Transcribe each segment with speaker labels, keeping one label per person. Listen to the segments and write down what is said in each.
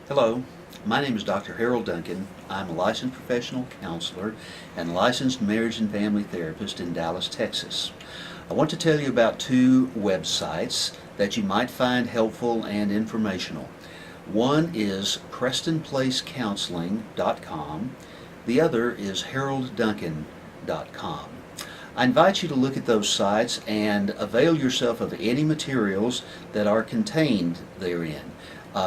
Speaker 1: Hello, my name is Dr. Harold Duncan. I'm a licensed professional counselor and licensed marriage and family therapist in Dallas, Texas. I want to tell you about two websites that you might find helpful and informational. One is PrestonPlaceCounseling.com. The other is HaroldDuncan.com. I invite you to look at those sites and avail yourself of any materials that are contained therein.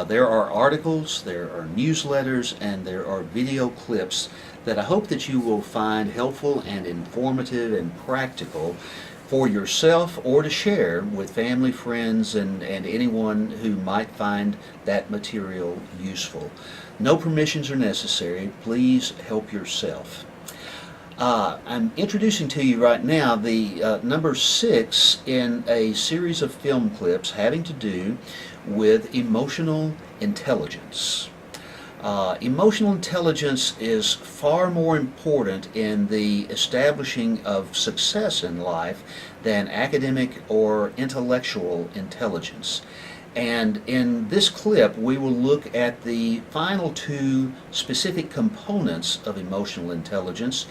Speaker 1: There are articles, there are newsletters, and there are video clips that I hope that you will find helpful and informative and practical for yourself or to share with family, friends, and anyone who might find that material useful. No permissions are necessary. Please help yourself. I'm introducing to you right now the number 6 in a series of film clips having to do with emotional intelligence. Emotional intelligence is far more important in the establishing of success in life than academic or intellectual intelligence. And in this clip, we will look at the final two specific components of emotional intelligence: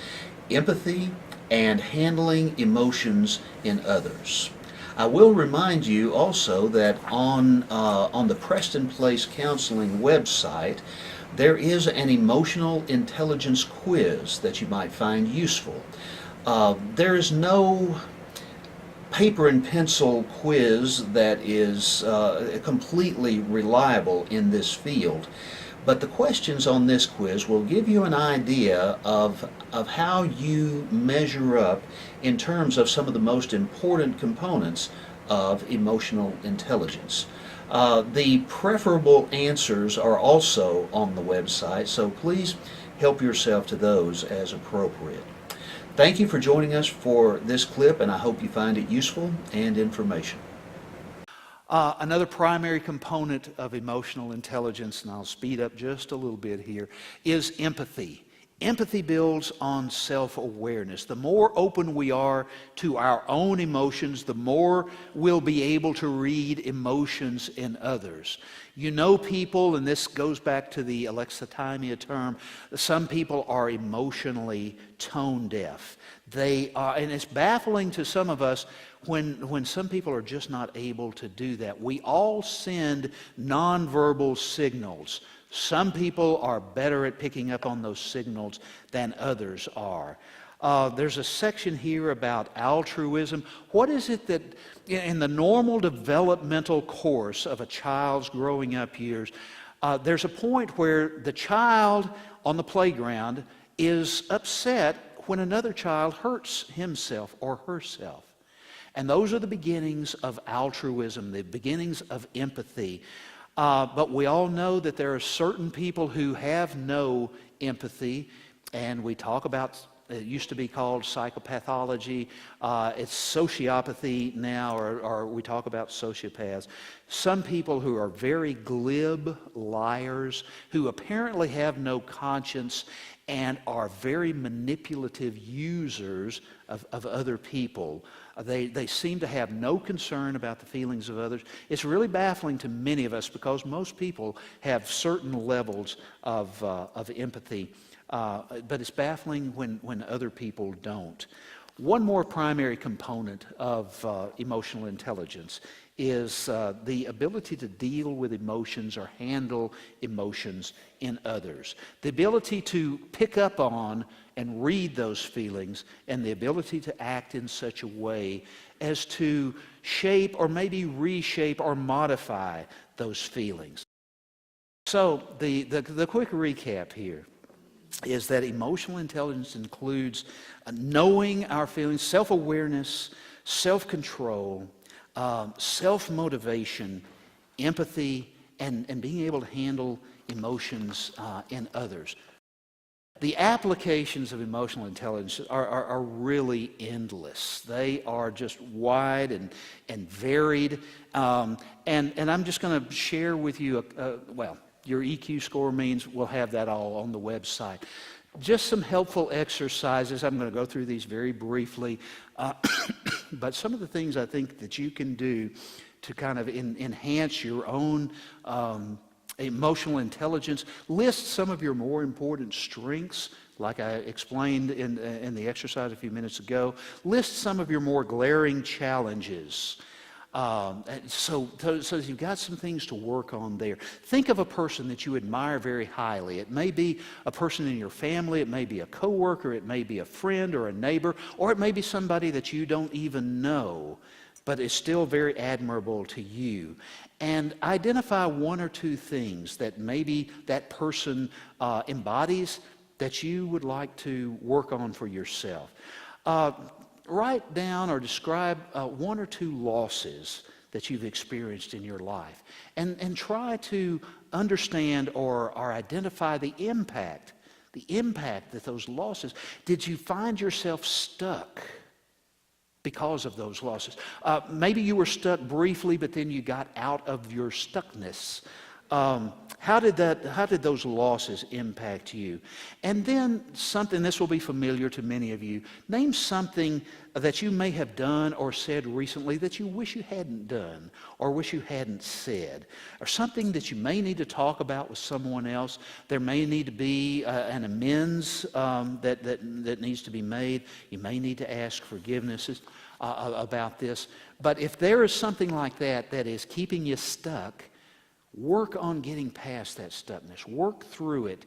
Speaker 1: empathy and handling emotions in others. I will remind you also that on the Preston Place Counseling website, there is an emotional intelligence quiz that you might find useful. There is no paper and pencil quiz that is completely reliable in this field, but the questions on this quiz will give you an idea of how you measure up in terms of some of the most important components of emotional intelligence. The preferable answers are also on the website, so please help yourself to those as appropriate. Thank you for joining us for this clip, and I hope you find it useful and informational. Another primary component of emotional intelligence, and I'll speed up just a little bit here, is empathy. Empathy builds on self-awareness. The more open we are to our own emotions, the more we'll be able to read emotions in others. You know people, and this goes back to the alexithymia term, some people are emotionally tone deaf. They are, and it's baffling to some of us when some people are just not able to do that. We all send nonverbal signals. Some people are better at picking up on those signals than others are. There's a section here about altruism. What is it that in the normal developmental course of a child's growing up years, there's a point where the child on the playground is upset when another child hurts himself or herself. And those are the beginnings of altruism, the beginnings of empathy. But we all know that there are certain people who have no empathy, and we talk about, it used to be called psychopathology, it's sociopathy now, or we talk about sociopaths. Some people who are very glib liars, who apparently have no conscience and are very manipulative users of other people. They seem to have no concern about the feelings of others. It's really baffling to many of us because most people have certain levels of empathy, but it's baffling when other people don't. One more primary component of emotional intelligence is the ability to deal with emotions or handle emotions in others. The ability to pick up on and read those feelings, and the ability to act in such a way as to shape or maybe reshape or modify those feelings. So the quick recap here is that emotional intelligence includes knowing our feelings, self-awareness, self-control, self-motivation, empathy, and being able to handle emotions in others. The applications of emotional intelligence are really endless. They are just wide and varied. And I'm just going to share with you, your EQ score means we'll have that all on the website. Just some helpful exercises. I'm going to go through these very briefly. But some of the things I think that you can do to kind of enhance your own
Speaker 2: emotional intelligence. List some of your more important strengths, like I explained in the exercise a few minutes ago. List some of your more glaring challenges. So you've got some things to work on there. Think of a person that you admire very highly. It may be a person in your family, it may be a coworker, it may be a friend or a neighbor, or it may be somebody that you don't even know, but is still very admirable to you. And identify one or two things that maybe that person embodies that you would like to work on for yourself. Write down or describe one or two losses that you've experienced in your life, and try to understand or identify the impact that those losses. Did you find yourself stuck because of those losses? Maybe you were stuck briefly, but then you got out of your stuckness. How did those losses impact you? And then something, this will be familiar to many of you, name something that you may have done or said recently that you wish you hadn't done or wish you hadn't said, or something that you may need to talk about with someone else. There may need to be an amends that needs to be made. You may need to ask forgiveness about this. But if there is something like that is keeping you stuck, work on getting past that stuckness. Work through it.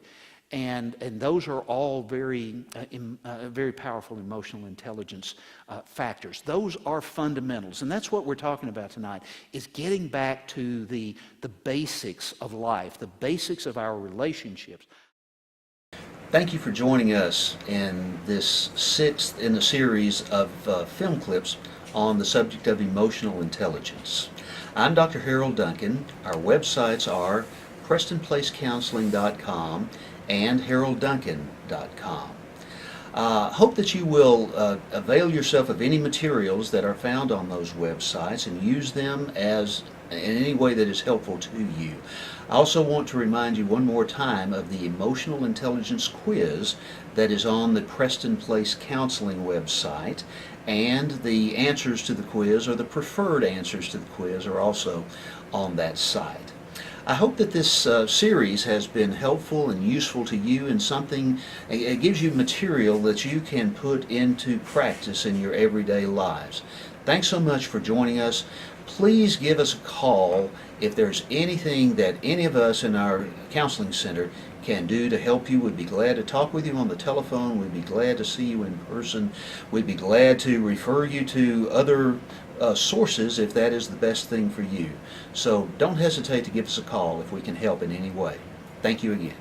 Speaker 2: And those are all very powerful emotional intelligence factors. Those are fundamentals. And that's what we're talking about tonight, is getting back to the basics of life, the basics of our relationships.
Speaker 1: Thank you for joining us in this sixth in the series of film clips on the subject of emotional intelligence. I'm Dr. Harold Duncan. Our websites are PrestonPlaceCounseling.com and HaroldDuncan.com. Hope that you will avail yourself of any materials that are found on those websites and use them in any way that is helpful to you. I also want to remind you one more time of the emotional intelligence quiz that is on the Preston Place Counseling website, and the answers to the quiz, or the preferred answers to the quiz, are also on that site. I hope that this series has been helpful and useful to you, and it gives you material that you can put into practice in your everyday lives. Thanks so much for joining us. Please give us a call if there's anything that any of us in our counseling center can do to help you. We'd be glad to talk with you on the telephone. We'd be glad to see you in person. We'd be glad to refer you to other sources if that is the best thing for you. So don't hesitate to give us a call if we can help in any way. Thank you again.